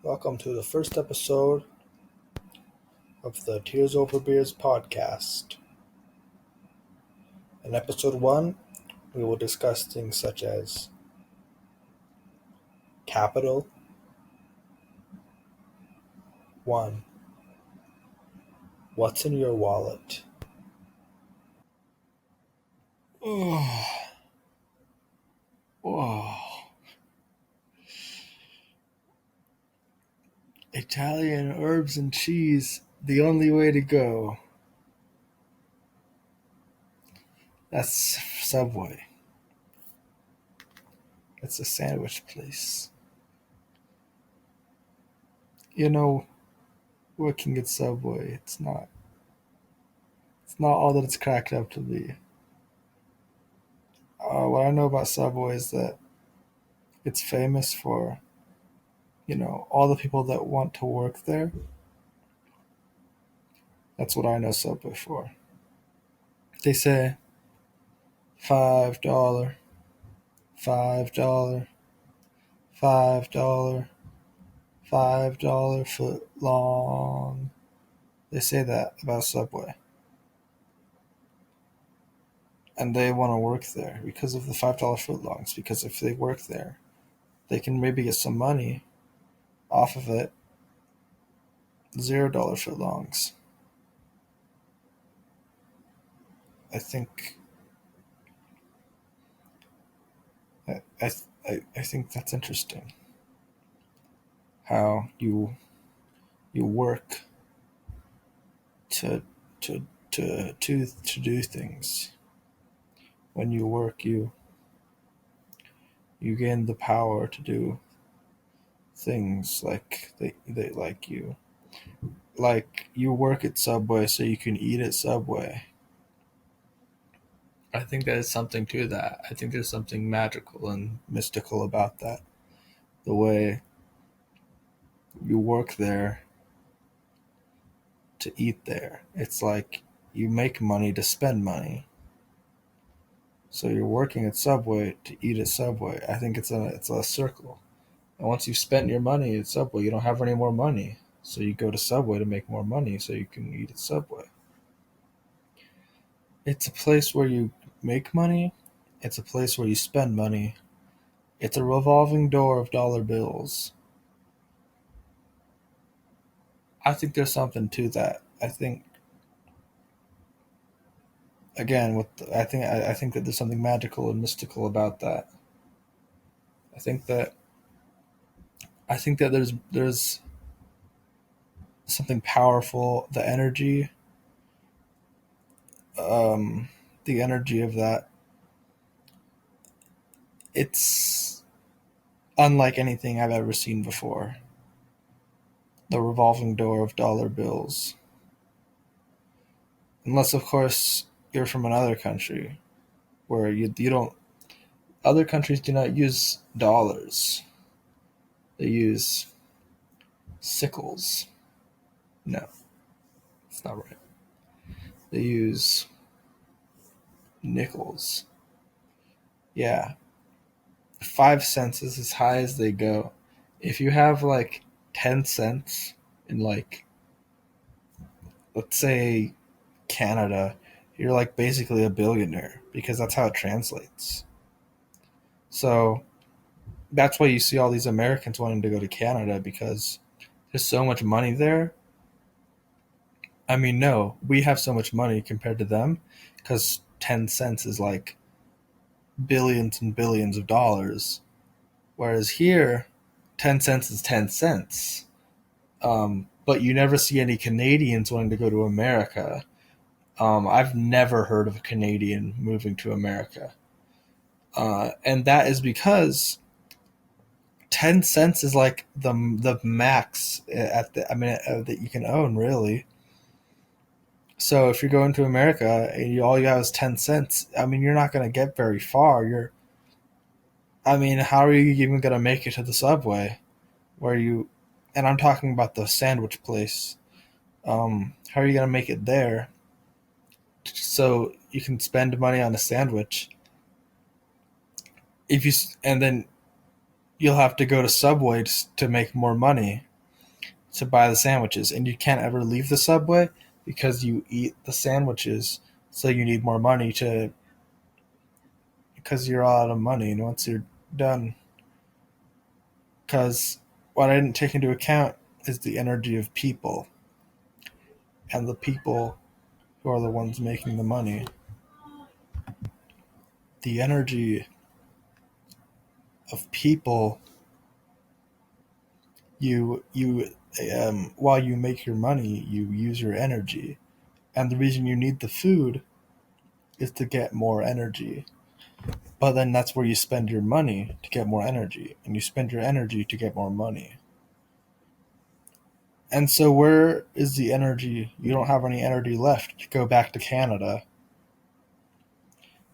Welcome to the first episode of the Tears Over Beers podcast. In episode 1, we will discuss things such as capital. 1. What's in your wallet? Oh, whoa. Italian herbs and cheese, the only way to go. That's Subway. It's a sandwich place. You know, working at Subway, it's not all that it's cracked up to be. What I know about Subway is that it's famous for, all the people that want to work there. That's what I know Subway for. They say $5, $5, $5, $5 foot long. They say that about Subway. And they want to work there because of the $5 foot longs. Because if they work there, they can maybe get some money off of it. $0 foot longs. I think I think that's interesting. How you work to do things. When you work, you gain the power to do things like they like you work at Subway so you can eat at Subway. I think there's something to that. I think there's something magical and mystical about that. The way you work there to eat there. It's like you make money to spend money. So you're working at Subway to eat at Subway. I think it's a circle. And once you've spent your money at Subway, you don't have any more money. So you go to Subway to make more money so you can eat at Subway. It's a place where you make money. It's a place where you spend money. It's a revolving door of dollar bills. I think there's something to that. I think again I think that there's something magical and mystical about that. I think that there's something powerful. The energy of that. It's unlike anything I've ever seen before. The revolving door of dollar bills. Unless, of course, you're from another country where you don't. Other countries do not use dollars. They use sickles. No, it's not right. They use nickels. Yeah, 5 cents is as high as they go. If you have like 10 cents in, like, let's say Canada, you're like basically a billionaire because that's how it translates. So that's why you see all these Americans wanting to go to Canada because there's so much money there. I mean, no, we have so much money compared to them because 10 cents is like billions and billions of dollars. Whereas here, 10 cents is 10 cents. But you never see any Canadians wanting to go to America. I've never heard of a Canadian moving to America. And that is because 10 cents is like the max that you can own, really. So if you're going to America and all you have is 10 cents, I mean, you're not going to get very far. How are you even going to make it to the Subway and I'm talking about the sandwich place. How are you going to make it there so you can spend money on a sandwich? And then you'll have to go to Subway to make more money. to buy the sandwiches, and you can't ever leave the subway because you eat the sandwiches. So you need more money to because you're out of money, and once you're done, because what I didn't take into account is the energy of people, and the people who are the ones making the money. The energy of people, you while you make your money, you use your energy, and the reason you need the food is to get more energy. But then that's where you spend your money to get more energy, and you spend your energy to get more money. And so, where is the energy? You don't have any energy left to go back to Canada.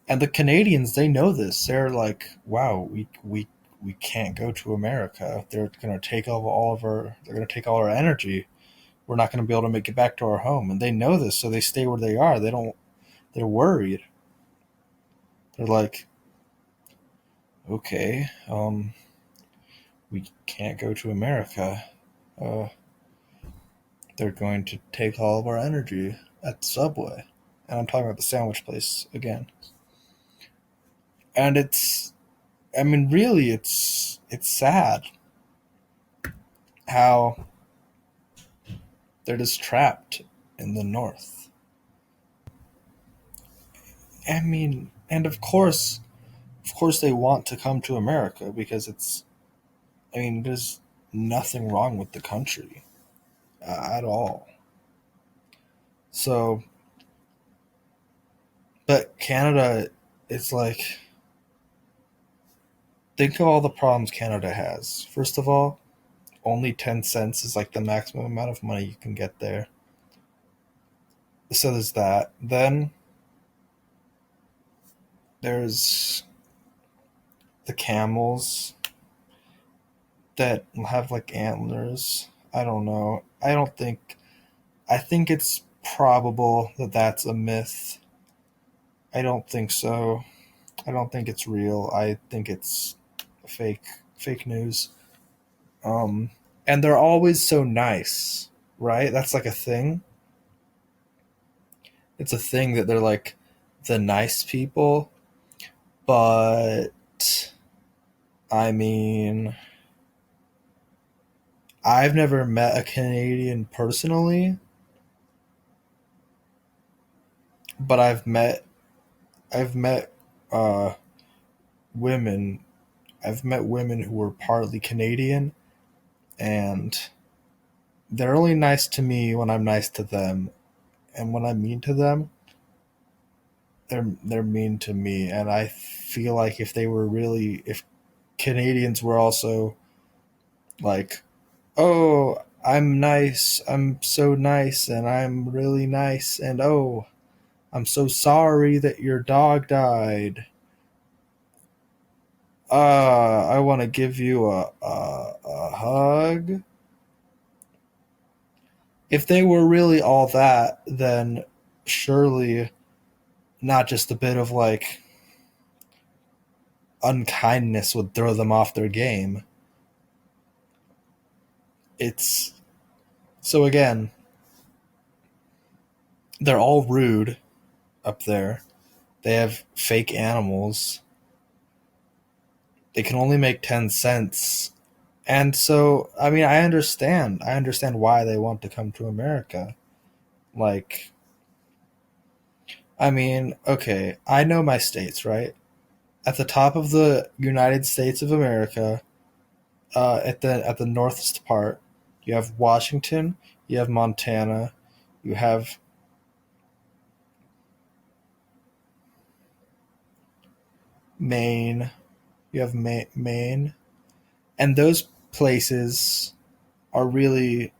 And the Canadians, they know this. They're like, wow, we can't go to America. They're going to take all of our, they're going to take all our energy. We're not going to be able to make it back to our home. And they know this, so they stay where they are. They don't, they're worried. They're like, okay, we can't go to America. Uh, they're going to take all of our energy at the Subway. And I'm talking about the sandwich place again. And it's, I mean, really, it's sad how they're just trapped in the North. I mean, and of course, they want to come to America because it's, I mean, there's nothing wrong with the country at all. So, but Canada, it's like, think of all the problems Canada has. First of all, only 10 cents is like the maximum amount of money you can get there. So there's that. Then there's the camels that have like antlers. I don't know. I think it's probable that that's a myth. I don't think so. I don't think it's real. I think it's fake fake news. Um and they're always so nice, right? That's like a thing. It's a thing that they're like the nice people, but I mean, I've never met a Canadian personally, but I've met uh women. I've met women who were partly Canadian, and they're only nice to me when I'm nice to them, and when I'm mean to them, they're mean to me. And I feel like if Canadians were also like, oh, I'm nice, I'm so nice, and I'm really nice, and oh, I'm so sorry that your dog died. I want to give you a hug. If they were really all that, then surely not just a bit of like unkindness would throw them off their game. It's so again, they're all rude up there. They have fake animals. They can only make 10 cents. And so, I mean, I understand. I understand why they want to come to America. Like, I mean, okay, I know my states, right? At the top of the United States of America, at the northest part, you have Washington, you have Montana, you have Maine, you have Maine, and those places are really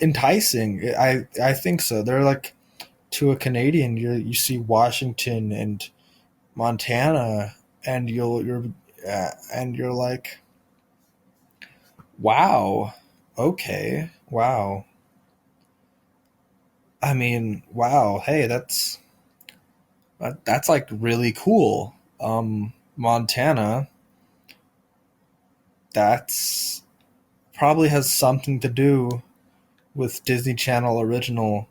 enticing. I think so. They're like, to a Canadian, you see Washington and Montana, and you're like, wow, okay, wow. I mean, wow, hey, that's like really cool. Montana, that's probably has something to do with Disney Channel original.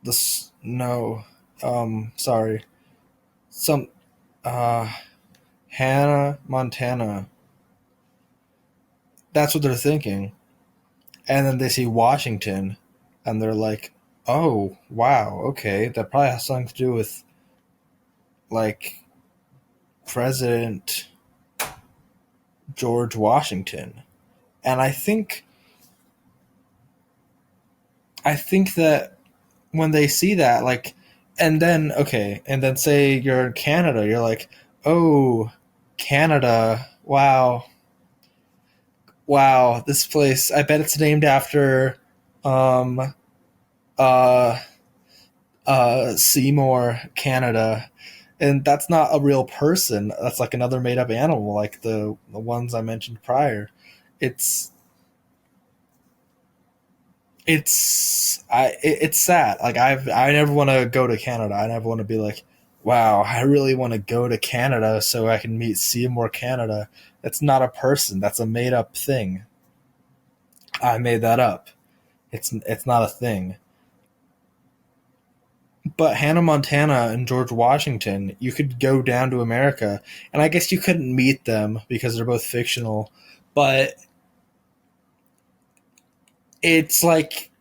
This no, sorry, some uh Hannah Montana. That's what they're thinking, and then they see Washington, and they're like, "Oh, wow, okay, that probably has something to do with like President George Washington." And I think that when they see that, like, and then okay, and then say you're in Canada, you're like, "Oh, Canada, wow, wow, this place. I bet it's named after, um, uh, Seymour, Canada." And that's not a real person. That's like another made up animal, like the ones I mentioned prior. It's it's sad. Like I never want to go to Canada. I never want to be like, wow, I really want to go to Canada so I can meet Seymour, Canada. That's not a person. That's a made up thing. I made that up. It's not a thing. But Hannah Montana and George Washington, you could go down to America, and I guess you couldn't meet them because they're both fictional. But it's like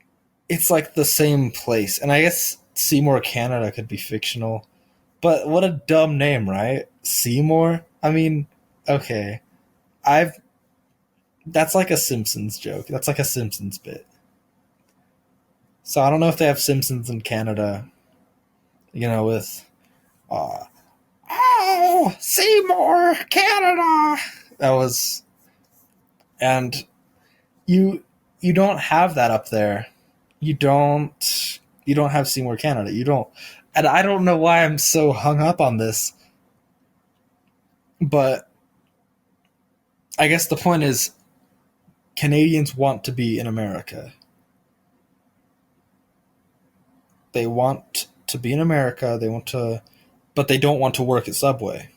it's like the same place, and I guess Seymour, Canada could be fictional. But what a dumb name, right? Seymour? I mean, okay. I've That's like a Simpsons joke. That's like a Simpsons bit. So I don't know if they have Simpsons in Canada, with uh oh, Seymour, Canada. That was and you you don't have that up there. You don't have Seymour, Canada. You don't, and I don't know why I'm so hung up on this, but I guess the point is Canadians want to be in America. They want to be in America. They want to, but they don't want to work at Subway.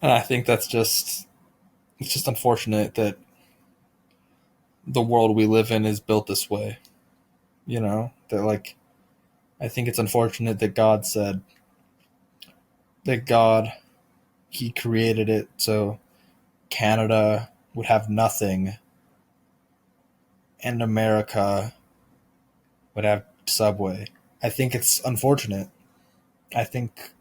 And I think it's just unfortunate that the world we live in is built this way. That like I think it's unfortunate that God said that he created it so Canada would have nothing and America would have Subway. I think it's unfortunate. I think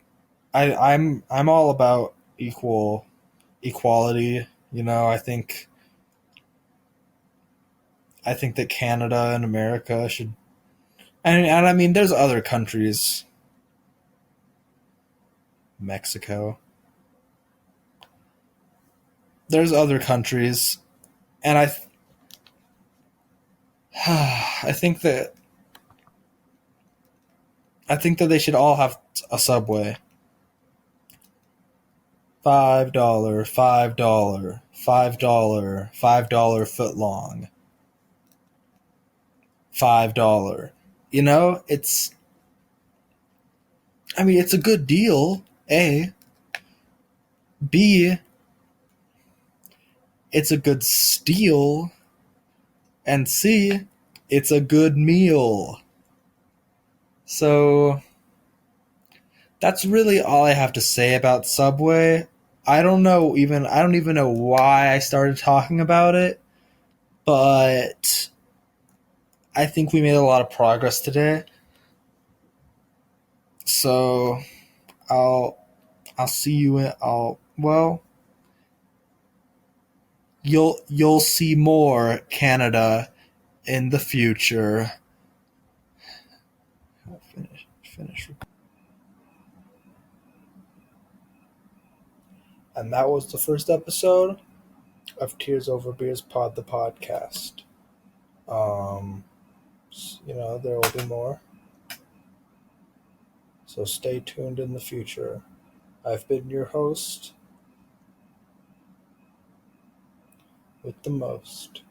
I'm all about equality. I think that Canada and America should, and I mean there's other countries, Mexico. There's other countries, and I think that they should all have a Subway. $5, $5, $5, $5 foot long, $5. It's, I mean, it's a good deal. A, B, it's a good steal, and C, it's a good meal. So that's really all I have to say about Subway. I don't even know why I started talking about it, but I think we made a lot of progress today. So I'll I'll see you in I'll well, you'll see more Canada in the future. Finish. And that was the first episode of Tears Over Beers Pod, the podcast. Um, there will be more. So stay tuned in the future. I've been your host with the most.